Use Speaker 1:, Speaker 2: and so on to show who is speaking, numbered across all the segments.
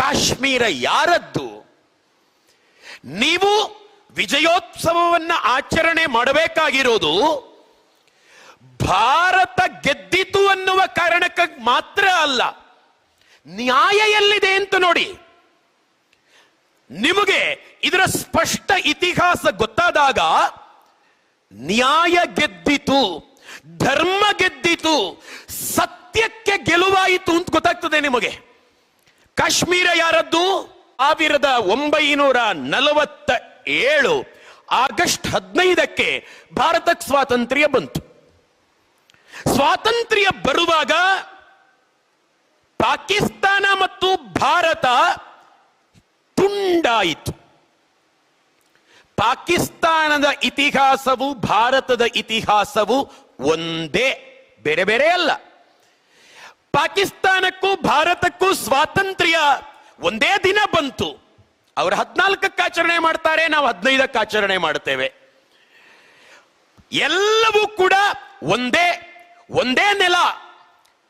Speaker 1: ಕಾಶ್ಮೀರ ಯಾರದ್ದು? ನೀವು ವಿಜಯೋತ್ಸವವನ್ನ ಆಚರಣೆ ಮಾಡಬೇಕಾಗಿರೋದು ಭಾರತ ಗೆದ್ದಿತು ಅನ್ನುವ ಕಾರಣಕ್ಕೆ ಮಾತ್ರ ಅಲ್ಲ. ನ್ಯಾಯ ಎಲ್ಲಿದೆ ಅಂತ ನೋಡಿ. ನಿಮಗೆ ಇದರ ಸ್ಪಷ್ಟ ಇತಿಹಾಸ ಗೊತ್ತಾದಾಗ ನ್ಯಾಯ ಗೆದ್ದಿತು, ಧರ್ಮ ಗೆದ್ದಿತು, ಸತ್ಯಕ್ಕೆ ಗೆಲುವಾಯಿತು ಅಂತ ಗೊತ್ತಾಗ್ತದೆ ನಿಮಗೆ. ಕಾಶ್ಮೀರ ಯಾರದ್ದು? 1947 ಆಗಸ್ಟ್ 15ಕ್ಕೆ ಭಾರತಕ್ಕೆ ಸ್ವಾತಂತ್ರ್ಯ ಬಂತು. ಸ್ವಾತಂತ್ರ್ಯ ಬರುವಾಗ ಪಾಕಿಸ್ತಾನ ಮತ್ತು ಭಾರತ ತುಂಡಾಯಿತು. ಪಾಕಿಸ್ತಾನದ ಇತಿಹಾಸವು ಭಾರತದ ಇತಿಹಾಸವು ಒಂದೇ, ಬೇರೆ ಬೇರೆ ಅಲ್ಲ. ಪಾಕಿಸ್ತಾನಕ್ಕೂ ಭಾರತಕ್ಕೂ ಸ್ವಾತಂತ್ರ್ಯ ಒಂದೇ ದಿನ ಬಂತು. ಅವರು 14ಕ್ಕೆ ಆಚರಣೆ ಮಾಡ್ತಾರೆ, ನಾವು 15ಕ್ಕೆ ಆಚರಣೆ ಮಾಡ್ತೇವೆ. ಎಲ್ಲವೂ ಕೂಡ ಒಂದೇ ನೆಲ.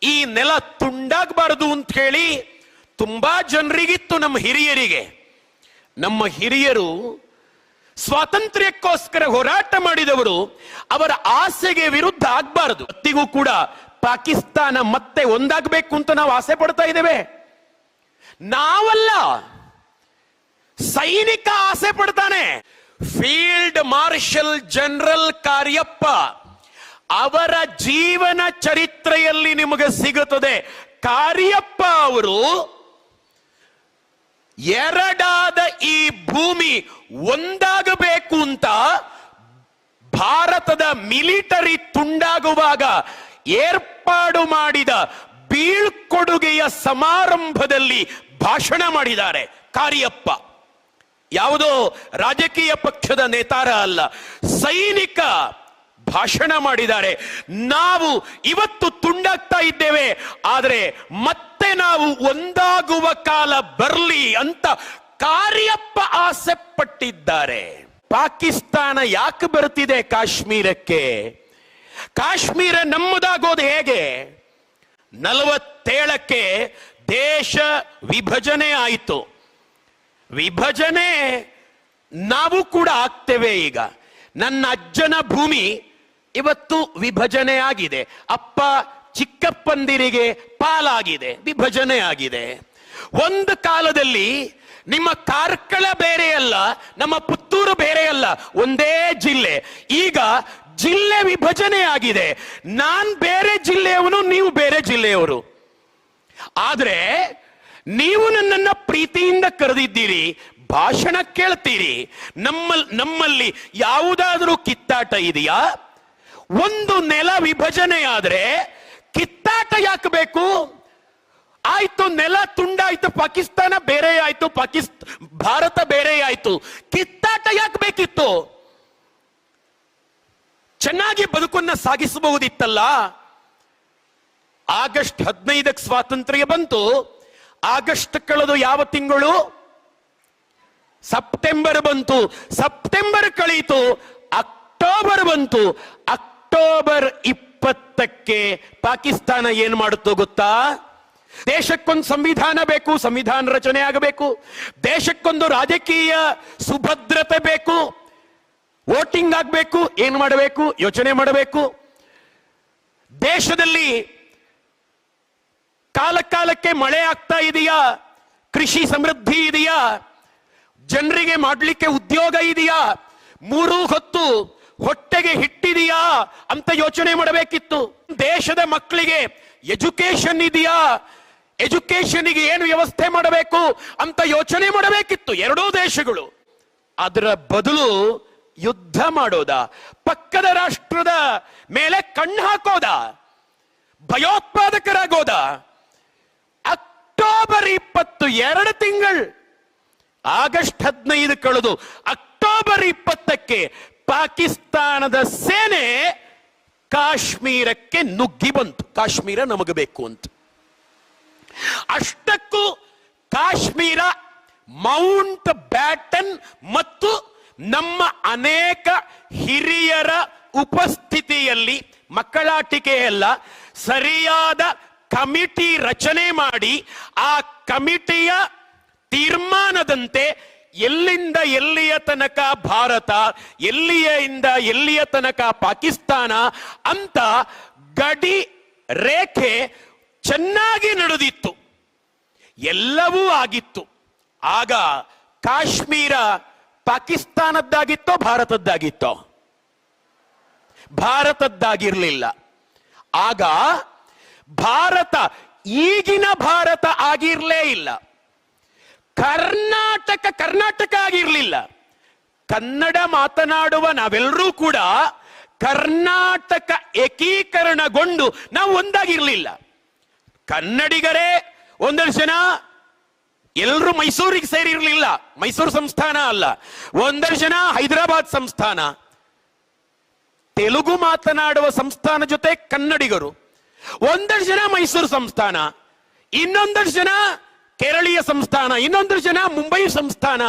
Speaker 1: ಈ ನೆಲ ತುಂಡಾಗಬಾರದು ಅಂತ ಹೇಳಿ ತುಂಬಾ ಜನರಿಗಿತ್ತು. ನಮ್ಮ ಹಿರಿಯರು ಸ್ವಾತಂತ್ರ್ಯಕ್ಕೋಸ್ಕರ ಹೋರಾಟ ಮಾಡಿದವರು. ಅವರ ಆಸೆಗೆ ವಿರುದ್ಧ ಆಗ್ಬಾರದು. ಇವತ್ತಿಗೂ ಕೂಡ ಪಾಕಿಸ್ತಾನ ಮತ್ತೆ ಒಂದಾಗಬೇಕು ಅಂತ ನಾವು ಆಸೆ ಪಡ್ತಾ ಇದ್ದೇವೆ. ನಾವಲ್ಲ, ಸೈನಿಕ ಆಸೆ ಪಡ್ತಾನೆ. ಫೀಲ್ಡ್ ಮಾರ್ಷಲ್ ಜನರಲ್ ಕಾರ್ಯಪ್ಪ ಅವರ ಜೀವನ ಚರಿತ್ರೆಯಲ್ಲಿ ನಿಮಗೆ ಸಿಗುತ್ತದೆ. ಕಾರ್ಯಪ್ಪ ಅವರು ಎರಡಾದ ಈ ಭೂಮಿ ಒಂದಾಗಬೇಕು ಅಂತ ಭಾರತದ ಮಿಲಿಟರಿ ತುಂಡಾಗುವಾಗ ಏರ್ಪಾಡು ಮಾಡಿದ ಬೀಳ್ಕೊಡುಗೆಯ ಸಮಾರಂಭದಲ್ಲಿ ಭಾಷಣ ಮಾಡಿದ್ದಾರೆ ಕಾರ್ಯಪ್ಪ. ಯಾವುದೋ ರಾಜಕೀಯ ಪಕ್ಷದ ನೇತಾರ ಅಲ್ಲ, ಸೈನಿಕ ಭಾಷಣ ಮಾಡಿದ್ದಾರೆ. ನಾವು ಇವತ್ತು ತುಂಡಾಗ್ತಾ ಇದ್ದೇವೆ, ಆದರೆ ಮತ್ತೆ ನಾವು ಒಂದಾಗುವ ಕಾಲ ಬರಲಿ ಅಂತ ಕಾರ್ಯಪ್ಪ ಆಸೆ ಪಟ್ಟಿದ್ದಾರೆ. ಪಾಕಿಸ್ತಾನ ಯಾಕೆ ಬರ್ತಿದೆ ಕಾಶ್ಮೀರಕ್ಕೆ? ಕಾಶ್ಮೀರ ನಮ್ಮದಾಗೋದು ಹೇಗೆ? 47ಕ್ಕೆ ದೇಶ ವಿಭಜನೆ ಆಯಿತು. ವಿಭಜನೆ ನಾವು ಕೂಡ ಆಗ್ತೇವೆ. ಈಗ ನನ್ನ ಅಜ್ಜನ ಭೂಮಿ ಇವತ್ತು ವಿಭಜನೆ ಆಗಿದೆ. ಅಪ್ಪ ಚಿಕ್ಕಪ್ಪಂದಿರಿಗೆ ಪಾಲಾಗಿದೆ, ವಿಭಜನೆ ಆಗಿದೆ. ಒಂದು ಕಾಲದಲ್ಲಿ ನಿಮ್ಮ ಕಾರ್ಕಳ ಬೇರೆ ಅಲ್ಲ, ನಮ್ಮ ಪುತ್ತೂರು ಬೇರೆ ಅಲ್ಲ, ಒಂದೇ ಜಿಲ್ಲೆ. ಈಗ ಜಿಲ್ಲೆ ವಿಭಜನೆ ಆಗಿದೆ. ನಾನ್ ಬೇರೆ ಜಿಲ್ಲೆಯವನು, ನೀವು ಬೇರೆ ಜಿಲ್ಲೆಯವರು. ಆದ್ರೆ ನೀವು ನನ್ನನ್ನ ಪ್ರೀತಿಯಿಂದ ಕರೆದಿದ್ದೀರಿ, ಭಾಷಣ ಕೇಳ್ತೀರಿ. ನಮ್ಮಲ್ಲಿ ಯಾವುದಾದ್ರೂ ಕಿತ್ತಾಟ ಇದೆಯಾ? ಒಂದು ನೆಲ ವಿಭಜನೆ ಆದ್ರೆ ಕಿತ್ತಾಟ ಯಾಕೆ ಬೇಕು? ಆಯ್ತು, ನೆಲ ತುಂಡಾಯ್ತು, ಪಾಕಿಸ್ತಾನ ಬೇರೆ ಆಯ್ತು, ಭಾರತ ಬೇರೆ ಆಯ್ತು, ಕಿತ್ತಾಟ ಯಾಕೆ ಬೇಕಿತ್ತು? ಚೆನ್ನಾಗಿ ಬದುಕನ್ನ ಸಾಗಿಸಬಹುದಿತ್ತಲ್ಲ. ಆಗಸ್ಟ್ 15ಕ್ಕೆ ಸ್ವಾತಂತ್ರ್ಯ ಬಂತು. ಆಗಸ್ಟ್ ಕಳೆದು ಯಾವ ತಿಂಗಳು? ಸೆಪ್ಟೆಂಬರ್ ಬಂತು. ಸೆಪ್ಟೆಂಬರ್ ಕಳೀತು, ಅಕ್ಟೋಬರ್ ಬಂತು. ಅಕ್ಟೋಬರ್ 20ಕ್ಕೆ ಪಾಕಿಸ್ತಾನ ಏನ್ ಮಾಡುತ್ತೋ ಗೊತ್ತಾ? ದೇಶಕ್ಕೊಂದು ಸಂವಿಧಾನ ಬೇಕು, ಸಂವಿಧಾನ ರಚನೆ ಆಗಬೇಕು. ದೇಶಕ್ಕೊಂದು ರಾಜಕೀಯ ಸುಭದ್ರತೆ ಬೇಕು, ವೋಟಿಂಗ್ ಆಗಬೇಕು. ಏನು ಮಾಡಬೇಕು? ಯೋಚನೆ ಮಾಡಬೇಕು. ದೇಶದಲ್ಲಿ ಕಾಲಕ್ಕೆ ಮಳೆ ಆಗ್ತಾ ಇದೆಯಾ? ಕೃಷಿ ಸಮೃದ್ಧಿ ಇದೆಯಾ? ಜನರಿಗೆ ಮಾಡಲಿಕ್ಕೆ ಉದ್ಯೋಗ ಇದೆಯಾ? 3 ಹೊತ್ತು ಹೊಟ್ಟೆಗೆ ಹಿಟ್ಟಿದೆಯಾ ಅಂತ ಯೋಚನೆ ಮಾಡಬೇಕಿತ್ತು. ದೇಶದ ಮಕ್ಕಳಿಗೆ ಎಜುಕೇಶನ್ ಇದೆಯಾ? ಎಜುಕೇಶನ್ಗೆ ಏನು ವ್ಯವಸ್ಥೆ ಮಾಡಬೇಕು ಅಂತ ಯೋಚನೆ ಮಾಡಬೇಕಿತ್ತು ಎರಡೂ ದೇಶಗಳು. ಅದರ ಬದಲು ಯುದ್ಧ ಮಾಡೋದ, ಪಕ್ಕದ ರಾಷ್ಟ್ರದ ಮೇಲೆ ಕಣ್ಣು ಹಾಕೋದ, ಭಯೋತ್ಪಾದಕರಾಗೋದ. ಅಕ್ಟೋಬರ್ 20, 2 ತಿಂಗಳು. ಆಗಸ್ಟ್ 15 ಕಳೆದು ಅಕ್ಟೋಬರ್ 20ಕ್ಕೆ ಪಾಕಿಸ್ತಾನದ ಸೇನೆ ಕಾಶ್ಮೀರಕ್ಕೆ ನುಗ್ಗಿ ಬಂತು. ಕಾಶ್ಮೀರ ನಮಗೆ ಬೇಕು ಅಂತ. ಅಷ್ಟಕ್ಕೂ ಕಾಶ್ಮೀರ ಮೌಂಟ್ ಬ್ಯಾಟನ್ ಮತ್ತು ನಮ್ಮ ಅನೇಕ ಹಿರಿಯರ ಉಪಸ್ಥಿತಿಯಲ್ಲಿ, ಮಕ್ಕಳಾಟಿಕೆಯಲ್ಲ, ಸರಿಯಾದ ಕಮಿಟಿ ರಚನೆ ಮಾಡಿ ಆ ಕಮಿಟಿಯ ತೀರ್ಮಾನದಂತೆ ಎಲ್ಲಿಂದ ಎಲ್ಲಿಯ ತನಕ ಭಾರತ, ಎಲ್ಲಿಯಿಂದ ಎಲ್ಲಿಯ ತನಕ ಪಾಕಿಸ್ತಾನ ಅಂತ ಗಡಿ ರೇಖೆ ಚೆನ್ನಾಗಿ ನಡೆದಿತ್ತು, ಎಲ್ಲವೂ ಆಗಿತ್ತು. ಆಗ ಕಾಶ್ಮೀರ ಪಾಕಿಸ್ತಾನದ್ದಾಗಿತ್ತೋ ಭಾರತದ್ದಾಗಿತ್ತೋ? ಭಾರತದ್ದಾಗಿರ್ಲಿಲ್ಲ. ಆಗ ಭಾರತ ಈಗಿನ ಭಾರತ ಆಗಿರ್ಲೇ ಇಲ್ಲ. ಕರ್ನಾಟಕ ಆಗಿರ್ಲಿಲ್ಲ. ಕನ್ನಡ ಮಾತನಾಡುವ ನಾವೆಲ್ಲರೂ ಕೂಡ ಕರ್ನಾಟಕ ಏಕೀಕರಣಗೊಂಡು ನಾವು ಒಂದಾಗಿರ್ಲಿಲ್ಲ. ಕನ್ನಡಿಗರೇ ಒಂದಷ್ಟು ಜನ ಎಲ್ಲರೂ ಮೈಸೂರಿಗೆ ಸೇರಿರ್ಲಿಲ್ಲ, ಮೈಸೂರು ಸಂಸ್ಥಾನ ಅಲ್ಲ. ಒಂದಷ್ಟು ಜನ ಹೈದರಾಬಾದ್ ಸಂಸ್ಥಾನ, ತೆಲುಗು ಮಾತನಾಡುವ ಸಂಸ್ಥಾನ ಜೊತೆ ಕನ್ನಡಿಗರು. ಒಂದಷ್ಟು ಜನ ಮೈಸೂರು ಸಂಸ್ಥಾನ, ಇನ್ನೊಂದಷ್ಟು ಜನ ಕೇರಳೀಯ ಸಂಸ್ಥಾನ, ಇನ್ನೊಂದಷ್ಟು ಜನ ಮುಂಬೈ ಸಂಸ್ಥಾನ.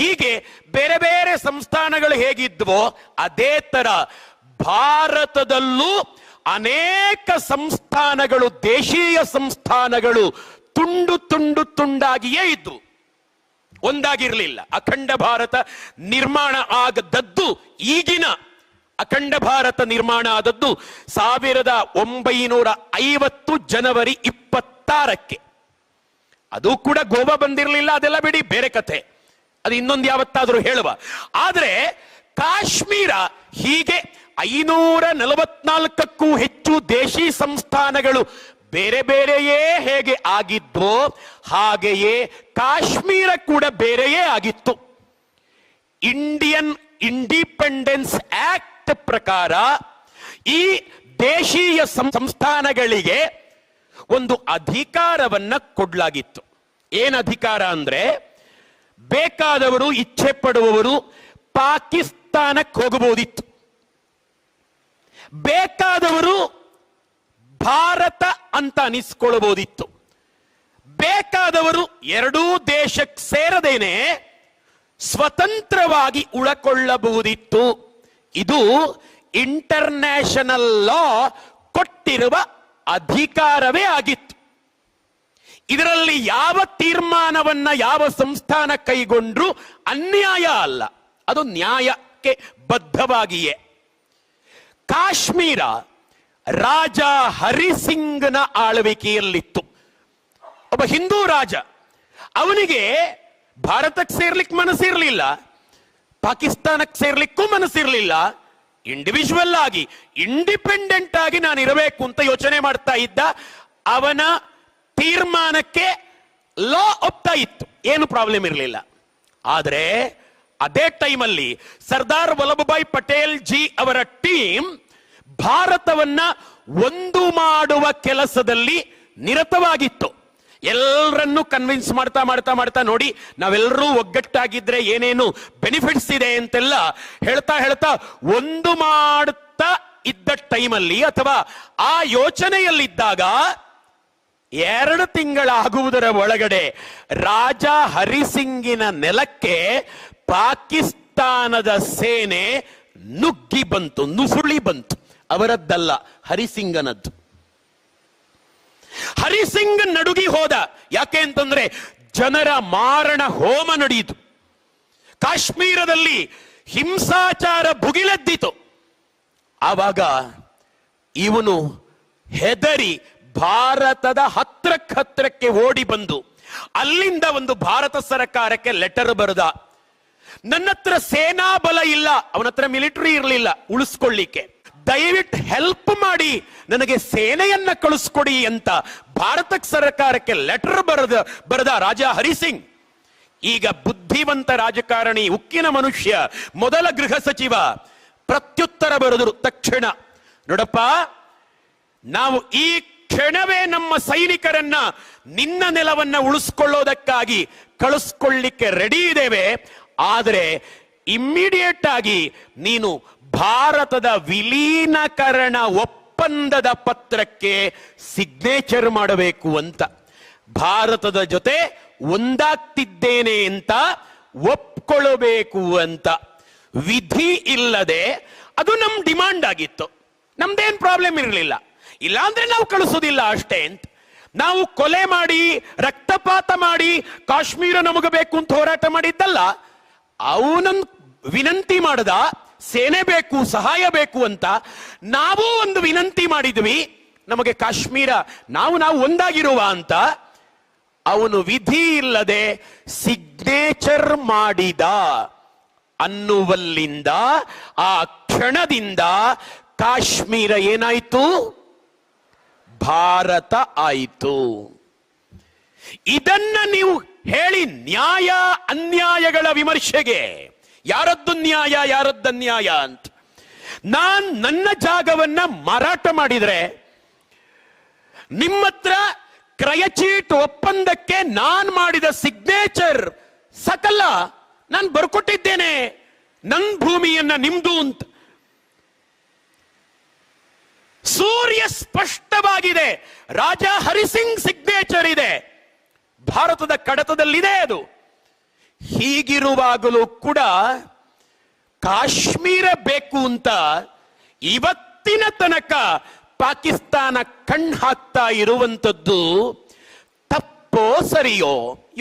Speaker 1: ಹೀಗೆ ಬೇರೆ ಬೇರೆ ಸಂಸ್ಥಾನಗಳು ಹೇಗಿದ್ವೋ ಅದೇ ತರ ಭಾರತದಲ್ಲೂ ಅನೇಕ ಸಂಸ್ಥಾನಗಳು, ದೇಶೀಯ ಸಂಸ್ಥಾನಗಳು ತುಂಡು ತುಂಡು ತುಂಡಾಗಿಯೇ ಇದ್ವು, ಒಂದಾಗಿರಲಿಲ್ಲ. ಅಖಂಡ ಭಾರತ ನಿರ್ಮಾಣ ಆಗದದ್ದು, ಈಗಿನ ಅಖಂಡ ಭಾರತ ನಿರ್ಮಾಣ ಆದದ್ದು 1950 ಜನವರಿ 26ಕ್ಕೆ. ಅದು ಕೂಡ ಗೋವಾ ಬಂದಿರಲಿಲ್ಲ, ಅದೆಲ್ಲ ಬಿಡಿ, ಬೇರೆ ಕಥೆ, ಅದು ಇನ್ನೊಂದು ಯಾವತ್ತಾದ್ರೂ ಹೇಳುವ. ಆದ್ರೆ ಕಾಶ್ಮೀರ ಹೀಗೆ 544ಕ್ಕೂ ಹೆಚ್ಚು ದೇಶಿ ಸಂಸ್ಥಾನಗಳು ಬೇರೆ ಬೇರೆಯೇ ಹೇಗೆ ಆಗಿದ್ವೋ ಹಾಗೆಯೇ ಕಾಶ್ಮೀರ ಕೂಡ ಬೇರೆಯೇ ಆಗಿತ್ತು. ಇಂಡಿಯನ್ ಇಂಡಿಪೆಂಡೆನ್ಸ್ ಆಕ್ಟ್ ಪ್ರಕಾರ ಈ ದೇಶೀಯ ಸಂಸ್ಥಾನಗಳಿಗೆ ಒಂದು ಅಧಿಕಾರವನ್ನ ಕೊಡಲಾಗಿತ್ತು. ಏನ್ ಅಧಿಕಾರ ಅಂದ್ರೆ, ಬೇಕಾದವರು, ಇಚ್ಛೆ ಪಡುವವರು ಪಾಕಿಸ್ತಾನಕ್ಕೆ ಹೋಗಬಹುದಿತ್ತು, ಬೇಕಾದವರು ಭಾರತ ಅಂತ ಅನಿಸ್ಕೊಳ್ಳಬಹುದಿತ್ತು, ಬೇಕಾದವರು ಎರಡೂ ದೇಶಕ್ಕೆ ಸೇರದೇನೆ ಸ್ವತಂತ್ರವಾಗಿ ಉಳಕೊಳ್ಳಬಹುದಿತ್ತು. ಇದು ಇಂಟರ್ನ್ಯಾಷನಲ್ ಲಾ ಕೊಟ್ಟಿರುವ ಅಧಿಕಾರವೇ ಆಗಿತ್ತು. ಇದರಲ್ಲಿ ಯಾವ ತೀರ್ಮಾನವನ್ನ ಯಾವ ಸಂಸ್ಥಾನ ಕೈಗೊಂಡ್ರು ಅನ್ಯಾಯ ಅಲ್ಲ, ಅದು ನ್ಯಾಯಕ್ಕೆ ಬದ್ಧವಾಗಿಯೇ. ಕಾಶ್ಮೀರ ರಾಜ ಹರಿಸಿಂಗ್ನ ಆಳ್ವಿಕೆಯಲ್ಲಿತ್ತು. ಒಬ್ಬ ಹಿಂದೂ ರಾಜ, ಅವನಿಗೆ ಭಾರತಕ್ಕೆ ಸೇರ್ಲಿಕ್ಕೆ ಮನಸ್ಸಿರ್ಲಿಲ್ಲ, ಪಾಕಿಸ್ತಾನಕ್ಕೆ ಸೇರ್ಲಿಕ್ಕೂ ಮನಸ್ಸಿರ್ಲಿಲ್ಲ. ಇಂಡಿವಿಜುವಲ್ ಆಗಿ, ಇಂಡಿಪೆಂಡೆಂಟ್ ಆಗಿ ನಾನು ಇರಬೇಕು ಅಂತ ಯೋಚನೆ ಮಾಡ್ತಾ ಇದ್ದ. ಅವನ ತೀರ್ಮಾನಕ್ಕೆ ಲಾ ಒಪ್ತಾ ಇತ್ತು, ಏನು ಪ್ರಾಬ್ಲಮ್ ಇರಲಿಲ್ಲ. ಆದರೆ ಅದೇ ಟೈಮಲ್ಲಿ ಸರ್ದಾರ್ ವಲ್ಲಭಭಾಯಿ ಪಟೇಲ್ ಜಿ ಅವರ ಟೀಮ್ ಭಾರತವನ್ನ ಒಂದು ಮಾಡುವ ಕೆಲಸದಲ್ಲಿ ನಿರತವಾಗಿತ್ತು. ಎಲ್ಲರನ್ನೂ ಕನ್ವಿನ್ಸ್ ಮಾಡ್ತಾ ಮಾಡ್ತಾ ಮಾಡ್ತಾ ನೋಡಿ, ನಾವೆಲ್ಲರೂ ಒಗ್ಗಟ್ಟಾಗಿದ್ರೆ ಏನೇನು ಬೆನಿಫಿಟ್ಸ್ ಇದೆ ಅಂತೆಲ್ಲ ಹೇಳ್ತಾ ಹೇಳ್ತಾ ಒಂದು ಮಾಡುತ್ತಾ ಇದ್ದ ಟೈಮಲ್ಲಿ, ಅಥವಾ ಆ ಯೋಚನೆಯಲ್ಲಿದ್ದಾಗ 2 ತಿಂಗಳಾಗುವುದರ ಒಳಗಡೆ ರಾಜ ಹರಿಸಿಂಗಿನ ನೆಲಕ್ಕೆ ಪಾಕಿಸ್ತಾನದ ಸೇನೆ ನುಗ್ಗಿ ಬಂತು, ನುಸುಳಿ ಬಂತು. ಅವರದ್ದಲ್ಲ, ಹರಿಸಿಂಗನದ್ದು. ಹರಿಸಿಂಗ್ ನಡುಗಿ ಹೋದ. ಯಾಕೆ ಅಂತಂದ್ರೆ ಜನರ ಮಾರಣ ಹೋಮ ನಡೆಯಿತು. ಕಾಶ್ಮೀರದಲ್ಲಿ ಹಿಂಸಾಚಾರ ಭುಗಿಲೆದ್ದಿತು. ಆವಾಗ ಇವನು ಹೆದರಿ ಭಾರತದ ಹತ್ರಕ್ಕೆ ಓಡಿ ಬಂದು ಅಲ್ಲಿಂದ ಒಂದು ಭಾರತ ಸರ್ಕಾರಕ್ಕೆ ಲೆಟರ್ ಬರೆದ. ನನ್ನ ಹತ್ರ ಸೇನಾ ಬಲ ಇಲ್ಲ, ಅವನ ಹತ್ರ ಮಿಲಿಟರಿ ಇರಲಿಲ್ಲ ಉಳಿಸ್ಕೊಳ್ಳಿಕ್ಕೆ, ದಯವಿಟ್ಟು ಹೆಲ್ಪ್ ಮಾಡಿ ನನಗೆ ಸೇನೆಯನ್ನ ಕಳಿಸ್ಕೊಡಿ ಅಂತ ಭಾರತ ಸರ್ಕಾರಕ್ಕೆ ಲೆಟರ್ ಬರೆದ ರಾಜ ಹರಿಸಿಂಗ್. ಈಗ ಬುದ್ಧಿವಂತ ರಾಜಕಾರಣಿ, ಉಕ್ಕಿನ ಮನುಷ್ಯ, ಮೊದಲ ಗೃಹ ಸಚಿವ ಪ್ರತ್ಯುತ್ತರ ಬರೆದರು ತಕ್ಷಣ. ನೋಡಪ್ಪ, ನಾವು ಈ ಕ್ಷಣವೇ ನಮ್ಮ ಸೈನಿಕರನ್ನ ನಿನ್ನ ನೆಲವನ್ನ ಉಳಿಸ್ಕೊಳ್ಳೋದಕ್ಕಾಗಿ ಕಳಿಸ್ಕೊಳ್ಳಿಕ್ಕೆ ರೆಡಿ ಇದ್ದೇವೆ. ಆದರೆ ಇಮ್ಮಿಡಿಯೇಟ್ ಆಗಿ ನೀನು ಭಾರತದ ವಿಲೀನಕರಣ ಒಪ್ಪಂದದ ಪತ್ರಕ್ಕೆ ಸಿಗ್ನೇಚರ್ ಮಾಡಬೇಕು ಅಂತ, ಭಾರತದ ಜೊತೆ ಒಂದಾಗ್ತಿದ್ದೇನೆ ಅಂತ ಒಪ್ಕೊಳ್ಳಬೇಕು ಅಂತ. ವಿಧಿ ಇಲ್ಲದೆ ಅದು ನಮ್ ಡಿಮಾಂಡ್ ಆಗಿತ್ತು, ನಮ್ದೇನ್ ಪ್ರಾಬ್ಲಮ್ ಇರಲಿಲ್ಲ. ಇಲ್ಲಾಂದ್ರೆ ನಾವು ಕಳಿಸೋದಿಲ್ಲ ಅಷ್ಟೇ ಅಂತ. ನಾವು ಕೊಲೆ ಮಾಡಿ ರಕ್ತಪಾತ ಮಾಡಿ ಕಾಶ್ಮೀರ ನಮಗೆ ಬೇಕು ಅಂತ ಹೋರಾಟ ಮಾಡಿದ್ದಲ್ಲ. ಅವನನ್ನು ವಿನಂತಿ ಮಾಡದ ಸೇನೆ ಬೇಕು, ಸಹಾಯ ಬೇಕು ಅಂತ ನಾವು ಒಂದು ವಿನಂತಿ ಮಾಡಿದ್ವಿ, ನಮಗೆ ಕಾಶ್ಮೀರ ನಾವು ಒಂದಾಗಿರುವ ಅಂತ. ಅವನು ವಿಧಿ ಇಲ್ಲದೆ ಸಿಗ್ನೇಚರ್ ಮಾಡಿದ ಅನ್ನುವಲ್ಲಿಂದ ಆ ಕ್ಷಣದಿಂದ ಕಾಶ್ಮೀರ ಏನಾಯ್ತು? ಭಾರತ ಆಯಿತು. ಇದನ್ನ ನೀವು ಹೇಳಿ ನ್ಯಾಯ ಅನ್ಯಾಯಗಳ ವಿಮರ್ಶೆಗೆ ಯಾರದ್ದು ನ್ಯಾಯ ಯಾರದ್ದು ಅನ್ಯಾಯ ಅಂತ. ನನ್ನ ಜಾಗವನ್ನ ಮಾರಾಟ ಮಾಡಿದ್ರೆ ನಿಮ್ಮ ಹತ್ರ ಕ್ರಯಚೀಟ್ ಒಪ್ಪಂದಕ್ಕೆ ನಾನ್ ಮಾಡಿದ ಸಿಗ್ನೇಚರ್ ಸಕಲ ನಾನು ಬರ್ಕೊಟ್ಟಿದ್ದೇನೆ, ನನ್ನ ಭೂಮಿಯನ್ನ ನಿಮ್ದು ಅಂತ. ಸೂರ್ಯ ಸ್ಪಷ್ಟವಾಗಿದೆ, ರಾಜಾ ಹರಿಸಿಂಗ್ ಸಿಗ್ನೇಚರ್ ಇದೆ, ಭಾರತದ ಕಡತದಲ್ಲಿದೆ ಅದು. ಹೀಗಿರುವಾಗಲೂ ಕೂಡ ಕಾಶ್ಮೀರ ಬೇಕು ಅಂತ ಇವತ್ತಿನ ತನಕ ಪಾಕಿಸ್ತಾನ ಕಣ್ಣು ಹಾಕ್ತಾ ಇರುವಂತದ್ದು ತಪ್ಪೋ ಸರಿಯೋ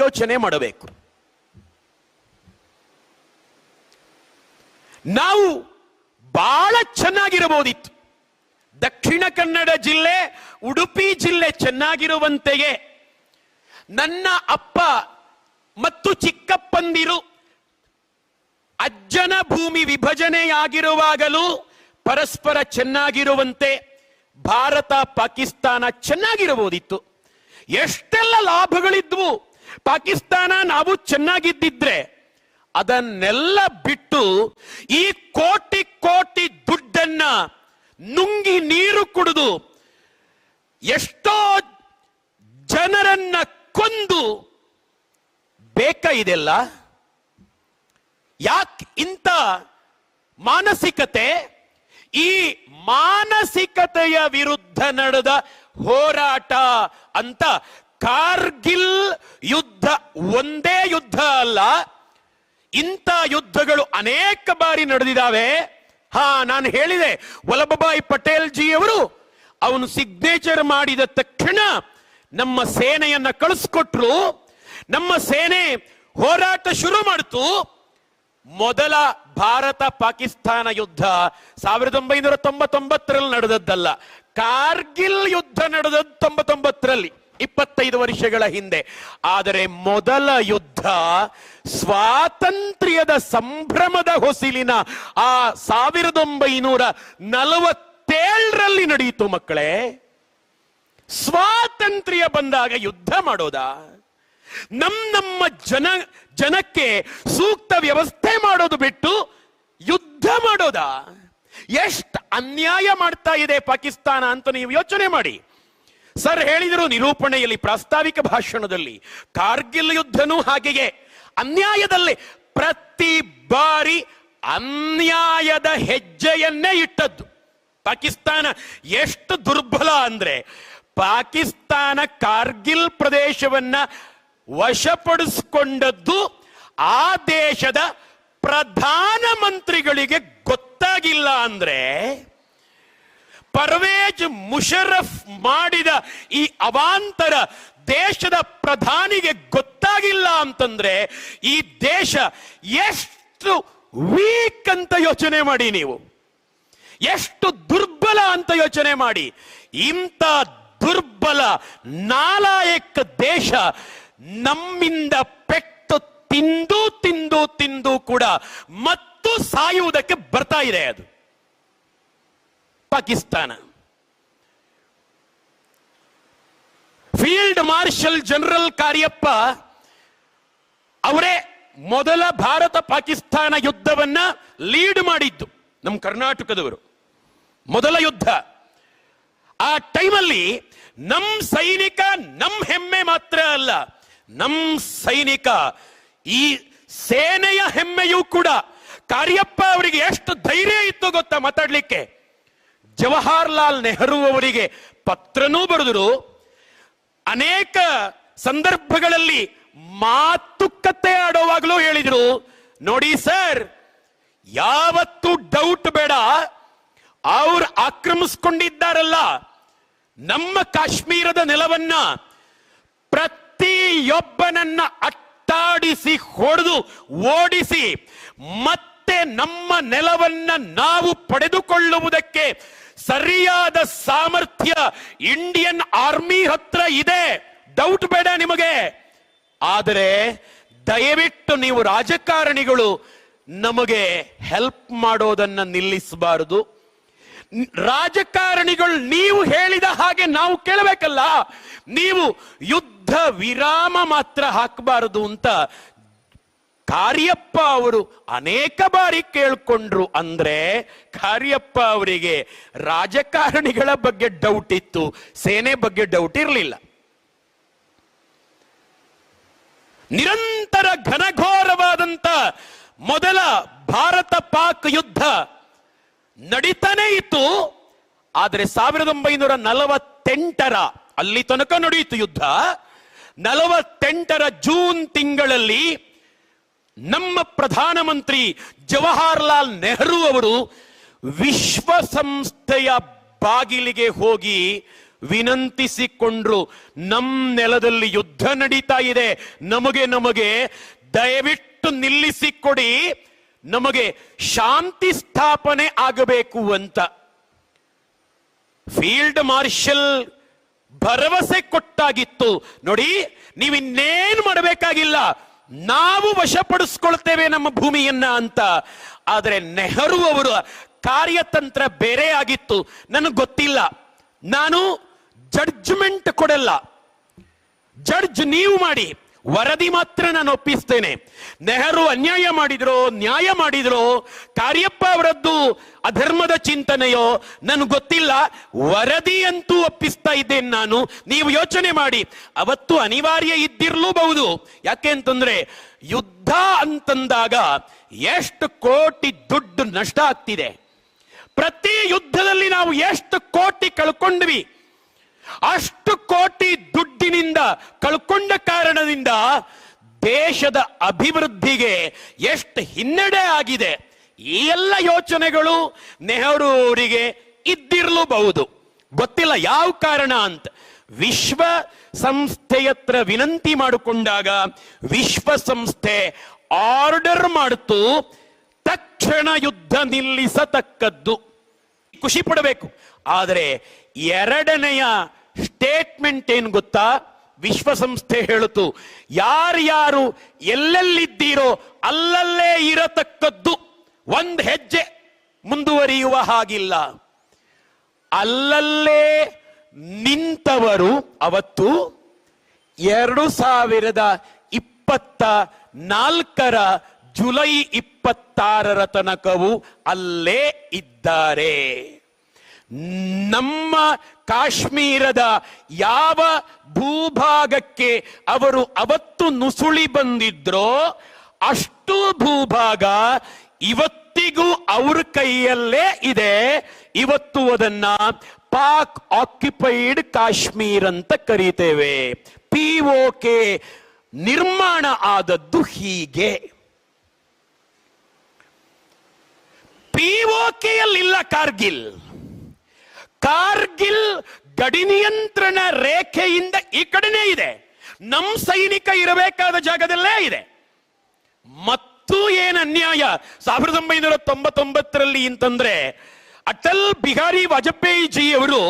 Speaker 1: ಯೋಚನೆ ಮಾಡಬೇಕು. ನಾವು ಬಹಳ ಚೆನ್ನಾಗಿರಬಹುದಿತ್ತು. ದಕ್ಷಿಣ ಕನ್ನಡ ಜಿಲ್ಲೆ, ಉಡುಪಿ ಜಿಲ್ಲೆ ಚೆನ್ನಾಗಿರುವಂತೆಯೇ ನನ್ನ ಅಪ್ಪ ಮತ್ತು ಚಿಕ್ಕಪ್ಪಂದಿರು ಅಜ್ಜನ ಭೂಮಿ ವಿಭಜನೆಯಾಗಿರುವಾಗಲೂ ಪರಸ್ಪರ ಚೆನ್ನಾಗಿರುವಂತೆ ಭಾರತ ಪಾಕಿಸ್ತಾನ ಚೆನ್ನಾಗಿರಬಹುದಿತ್ತು. ಎಷ್ಟೆಲ್ಲ ಲಾಭಗಳಿದ್ವು. ಪಾಕಿಸ್ತಾನ ನಾವು ಚೆನ್ನಾಗಿದ್ದಿದ್ರೆ ಅದನ್ನೆಲ್ಲ ಬಿಟ್ಟು ಈ ಕೋಟಿ ಕೋಟಿ ದುಡ್ಡನ್ನ ನುಂಗಿ ನೀರು ಕುಡಿದು ಎಷ್ಟೋ ಜನರನ್ನ ಕೊಂದು ಇದೆಲ್ಲ ಯಾಕೆ ಇಂಥ ಮಾನಸಿಕತೆ? ಈ ಮಾನಸಿಕತೆಯ ವಿರುದ್ಧ ನಡೆದ ಹೋರಾಟ ಅಂತ. ಕಾರ್ಗಿಲ್ ಯುದ್ಧ ಒಂದೇ ಯುದ್ಧ ಅಲ್ಲ, ಇಂಥ ಯುದ್ಧಗಳು ಅನೇಕ ಬಾರಿ ನಡೆದಿದ್ದಾವೆ. ನಾನು ಹೇಳಿದೆ, ವಲ್ಲಭಭಾಯಿ ಪಟೇಲ್ ಜಿ ಅವರು ಅವನು ಸಿಗ್ನೇಚರ್ ಮಾಡಿದ ತಕ್ಷಣ ನಮ್ಮ ಸೇನೆಯನ್ನ ಕಳಿಸ್ಕೊಟ್ರು. ನಮ್ಮ ಸೇನೆ ಹೋರಾಟ ಶುರು ಮಾಡಿತು. ಮೊದಲ ಭಾರತ ಪಾಕಿಸ್ತಾನ ಯುದ್ಧ 1999ರಲ್ಲಿ ನಡೆದದ್ದಲ್ಲ, ಕಾರ್ಗಿಲ್ ಯುದ್ಧ ನಡೆದದ್ದು 99ರಲ್ಲಿ, 25 ವರ್ಷಗಳ ಹಿಂದೆ. ಆದರೆ ಮೊದಲ ಯುದ್ಧ ಸ್ವಾತಂತ್ರ್ಯದ ಸಂಭ್ರಮದ ಹೊಸಿಲಿನ ಆ 1947ರಲ್ಲಿ ನಡೆಯಿತು ಮಕ್ಕಳೇ. ಸ್ವಾತಂತ್ರ್ಯ ಬಂದಾಗ ಯುದ್ಧ ಮಾಡೋದಾ? ನಮ್ಮ ಜನಕ್ಕೆ ಸೂಕ್ತ ವ್ಯವಸ್ಥೆ ಮಾಡೋದು ಬಿಟ್ಟು ಯುದ್ಧ ಮಾಡೋದಾ? ಎಷ್ಟು ಅನ್ಯಾಯ ಮಾಡ್ತಾ ಇದೆ ಪಾಕಿಸ್ತಾನ ಅಂತ ನೀವು ಯೋಚನೆ ಮಾಡಿ. ಸರ್ ಹೇಳಿದರು ನಿರೂಪಣೆಯಲ್ಲಿ, ಪ್ರಾಸ್ತಾವಿಕ ಭಾಷಣದಲ್ಲಿ, ಕಾರ್ಗಿಲ್ ಯುದ್ಧನೂ ಹಾಗೆಯೇ ಅನ್ಯಾಯದಲ್ಲಿ ಪ್ರತಿ ಬಾರಿ ಅನ್ಯಾಯದ ಹೆಜ್ಜೆಯನ್ನೇ ಇಟ್ಟದ್ದು. ಪಾಕಿಸ್ತಾನ ಎಷ್ಟು ದುರ್ಬಲ ಅಂದ್ರೆ, ಪಾಕಿಸ್ತಾನ ಕಾರ್ಗಿಲ್ ಪ್ರದೇಶವನ್ನ ವಶಪಡಿಸಿಕೊಂಡದ್ದು ಆ ದೇಶದ ಪ್ರಧಾನ ಮಂತ್ರಿಗಳಿಗೆ ಗೊತ್ತಾಗಿಲ್ಲ ಅಂದ್ರೆ, ಪರ್ವೇಜ್ ಮುಷರಫ್ ಮಾಡಿದ ಈ ಅವಾಂತರ ದೇಶದ ಪ್ರಧಾನಿಗೆ ಗೊತ್ತಾಗಿಲ್ಲ ಅಂತಂದ್ರೆ ಈ ದೇಶ ಎಷ್ಟು ವೀಕ್ ಅಂತ ಯೋಚನೆ ಮಾಡಿ. ನೀವು ಎಷ್ಟು ದುರ್ಬಲ ಅಂತ ಯೋಚನೆ ಮಾಡಿ. ಇಂಥ ದುರ್ಬಲ ನಾಲಾಯಕ ದೇಶ ನಮ್ಮಿಂದ ಪೆಟ್ಟು ತಿಂದು ತಿಂದು ತಿಂದು ಕೂಡ ಮತ್ತು ಸಾಯುವುದಕ್ಕೆ ಬರ್ತಾ ಇದೆ. ಅದು Pakistan. Field marshal general Cariappa ಅವರೇ ಮೊದಲ ಭಾರತ ಪಾಕಿಸ್ತಾನ ಯುದ್ಧವನ್ನ ಲೀಡ್ ಮಾಡಿದ್ದು, ನಮ್ಮ ಕರ್ನಾಟಕದವರು. ಮೊದಲ ಯುದ್ಧ. ಆ ಟೈಮಲ್ಲಿ ನಮ್ ಸೈನಿಕ ನಮ್ ಹೆಮ್ಮೆ ಮಾತ್ರ ಅಲ್ಲ, ನಮ್ ಸೈನಿಕ ಈ ಸೇನೆಯ ಹೆಮ್ಮೆಯೂ ಕೂಡ. ಕಾರ್ಯಪ್ಪ ಅವರಿಗೆ ಎಷ್ಟು ಧೈರ್ಯ ಇತ್ತು ಗೊತ್ತಾ ಮಾತಾಡ್ಲಿಕ್ಕೆ. ಜವಾಹರ್ಲಾಲ್ ನೆಹರು ಅವರಿಗೆ ಪತ್ರನೂ ಬರೆದರು. ಅನೇಕ ಸಂದರ್ಭಗಳಲ್ಲಿ ಮಾತುಕತೆ ಆಡುವಾಗಲೂ ಹೇಳಿದ್ರು, ನೋಡಿ ಸರ್, ಯಾವತ್ತೂ ಡೌಟ್ ಬೇಡ, ಅವ್ರು ಆಕ್ರಮಿಸ್ಕೊಂಡಿದ್ದಾರಲ್ಲ, ನಮ್ಮ ಕಾಶ್ಮೀರದ ನೆಲವನ್ನ ಪ್ರತಿಯೊಬ್ಬನನ್ನ ಅಟ್ಟಾಡಿಸಿ ಹೊಡೆದು ಓಡಿಸಿ ಮತ್ತೆ ನಮ್ಮ ನೆಲವನ್ನ ನಾವು ಪಡೆದುಕೊಳ್ಳುವುದಕ್ಕೆ ಸರಿಯಾದ ಸಾಮರ್ಥ್ಯ ಇಂಡಿಯನ್ ಆರ್ಮಿ ಹತ್ರ ಇದೆ, ಡೌಟ್ ಬೇಡ ನಿಮಗೆ. ಆದರೆ ದಯವಿಟ್ಟು ನೀವು ರಾಜಕಾರಣಿಗಳು ನಮಗೆ ಹೆಲ್ಪ್ ಮಾಡೋದನ್ನ ನಿಲ್ಲಿಸಬಾರದು. ರಾಜಕಾರಣಿಗಳು ನೀವು ಹೇಳಿದ ಹಾಗೆ ನಾವು ಕೇಳಬೇಕಲ್ಲ. ನೀವು ಯುದ್ಧ ವಿರಾಮ ಮಾತ್ರ ಹಾಕಬಾರದು ಅಂತ ಕಾರ್ಯಪ್ಪ ಅವರು ಅನೇಕ ಬಾರಿ ಕೇಳ್ಕೊಂಡ್ರು. ಅಂದ್ರೆ ಕಾರ್ಯಪ್ಪ ಅವರಿಗೆ ರಾಜಕಾರಣಿಗಳ ಬಗ್ಗೆ ಡೌಟ್ ಇತ್ತು, ಸೇನೆ ಬಗ್ಗೆ ಡೌಟ್ ಇರಲಿಲ್ಲ. ನಿರಂತರ ಘನಘೋರವಾದಂತ ಮೊದಲ ಭಾರತ ಪಾಕ್ ಯುದ್ಧ ನಡೀತಾನೆ ಇತ್ತು. ಆದ್ರೆ 1948 ಅಲ್ಲಿ ತನಕ ನಡೆಯಿತು ಯುದ್ಧ. 48 ಜೂನ್ ತಿಂಗಳಲ್ಲಿ ನಮ್ಮ ಪ್ರಧಾನಮಂತ್ರಿ ಜವಾಹರ್ಲಾಲ್ ನೆಹರು ಅವರು ವಿಶ್ವಸಂಸ್ಥೆಯ ಬಾಗಿಲಿಗೆ ಹೋಗಿ ವಿನಂತಿಸಿಕೊಂಡ್ರು, ನಮ್ಮ ನೆಲದಲ್ಲಿ ಯುದ್ಧ ನಡೀತಾ ಇದೆ, ನಮಗೆ ದಯವಿಟ್ಟು ನಿಲ್ಲಿಸಿಕೊಡಿ, ನಮಗೆ ಶಾಂತಿ ಸ್ಥಾಪನೆ ಆಗಬೇಕು ಅಂತ. ಫೀಲ್ಡ್ ಮಾರ್ಷಲ್ ಭರವಸೆ ಕೊಟ್ಟಾಗಿತ್ತು. ನೋಡಿ, ನೀವಿನ್ನೇನು ಮಾಡಬೇಕಾಗಿಲ್ಲ, ನಾವು ವಶಪಡಿಸ್ಕೊಳ್ತೇವೆ ನಮ್ಮ ಭೂಮಿಯನ್ನ ಅಂತ. ಆದರೆ ನೆಹರು ಅವರ ಕಾರ್ಯತಂತ್ರ ಬೇರೆ ಆಗಿತ್ತು. ನನಗೆ ಗೊತ್ತಿಲ್ಲ, ನಾನು ಜಡ್ಜ್ಮೆಂಟ್ ಕೊಡಲ್ಲ, ಜಡ್ಜ್ ನೀವು ಮಾಡಿ, ವರದಿ ಮಾತ್ರ ನಾನು ಒಪ್ಪಿಸ್ತೇನೆ. ನೆಹರು ಅನ್ಯಾಯ ಮಾಡಿದ್ರೋ ನ್ಯಾಯ ಮಾಡಿದ್ರೋ, ಕಾರ್ಯಪ್ಪ ಅವರದ್ದು ಅಧರ್ಮದ ಚಿಂತನೆಯೋ ನನಗೆ ಗೊತ್ತಿಲ್ಲ, ವರದಿ ಅಂತೂ ಒಪ್ಪಿಸ್ತಾ ಇದ್ದೇನೆ ನಾನು. ನೀವು ಯೋಚನೆ ಮಾಡಿ, ಅವತ್ತು ಅನಿವಾರ್ಯ ಇದ್ದಿರಲೂಬಹುದು. ಯಾಕೆ ಅಂತಂದ್ರೆ ಯುದ್ಧ ಅಂತಂದಾಗ ಎಷ್ಟು ಕೋಟಿ ದುಡ್ಡು ನಷ್ಟ ಆಗ್ತಿದೆ. ಪ್ರತಿ ಯುದ್ಧದಲ್ಲಿ ನಾವು ಎಷ್ಟು ಕೋಟಿ ಕಳ್ಕೊಂಡ್ವಿ. ಅಷ್ಟು ಕೋಟಿ ದುಡ್ಡಿನಿಂದ ಕಳ್ಕೊಂಡ ಕಾರಣದಿಂದ ದೇಶದ ಅಭಿವೃದ್ಧಿಗೆ ಎಷ್ಟು ಹಿನ್ನಡೆ ಆಗಿದೆ. ಈ ಎಲ್ಲ ಯೋಚನೆಗಳು ನೆಹರು ಅವರಿಗೆ ಇದ್ದಿರಲೂಬಹುದು, ಗೊತ್ತಿಲ್ಲ ಯಾವ ಕಾರಣ ಅಂತ. ವಿಶ್ವ ಸಂಸ್ಥೆಯತ್ರ ವಿನಂತಿ ಮಾಡಿಕೊಂಡಾಗ ವಿಶ್ವಸಂಸ್ಥೆ ಆರ್ಡರ್ ಮಾಡಿತು, ತಕ್ಷಣ ಯುದ್ಧ ನಿಲ್ಲಿಸತಕ್ಕದ್ದು. ಖುಷಿ ಪಡಬೇಕು. ಆದರೆ ಎರಡನೆಯ ಸ್ಟೇಟ್ಮೆಂಟ್ ಏನು ಗೊತ್ತಾ? ವಿಶ್ವಸಂಸ್ಥೆ ಹೇಳಿತು, ಯಾರ್ಯಾರು ಎಲ್ಲೆಲ್ಲಿದ್ದೀರೋ ಅಲ್ಲಲ್ಲೇ ಇರತಕ್ಕದ್ದು, ಒಂದು ಹೆಜ್ಜೆ ಮುಂದುವರಿಯುವ ಹಾಗಿಲ್ಲ. ಅಲ್ಲಲ್ಲೇ ನಿಂತವರು ಅವತ್ತು 2024 ಜುಲೈ 26 ತನಕವೂ ಅಲ್ಲೇ ಇದ್ದಾರೆ. ನಮ್ಮ ಕಾಶ್ಮೀರದ ಯಾವ ಭೂಭಾಗಕ್ಕೆ ಅವರು ಅವತ್ತು ನುಸುಳಿ ಬಂದಿದ್ರೋ ಅಷ್ಟು ಭೂಭಾಗ ಇವತ್ತಿಗೂ ಅವ್ರ ಕೈಯಲ್ಲೇ ಇದೆ. ಇವತ್ತು ಅದನ್ನ ಪಾಕ್ ಆಕ್ಯುಪೈಡ್ ಕಾಶ್ಮೀರ್ ಅಂತ ಕರೀತೇವೆ. POK ನಿರ್ಮಾಣ ಆದದ್ದು ಹೀಗೆ. POK ಯಲ್ಲಿಲ್ಲ ಕಾರ್ಗಿಲ್. ಕಾರ್ಗಿಲ್ ಗಡಿ ನಿಯಂತ್ರಣ ರೇಖೆಯಿಂದ ಈ ಕಡೆನೇ ಇದೆ, ನಮ್ಮ ಸೈನಿಕ ಇರಬೇಕಾದ ಜಾಗದಲ್ಲೇ ಇದೆ. ಮತ್ತು ಏನು ಅನ್ಯಾಯ 1999 ಅಂತಂದ್ರೆ ಅಟಲ್ ಬಿಹಾರಿ ವಾಜಪೇಯಿ ಜಿ ಅವರು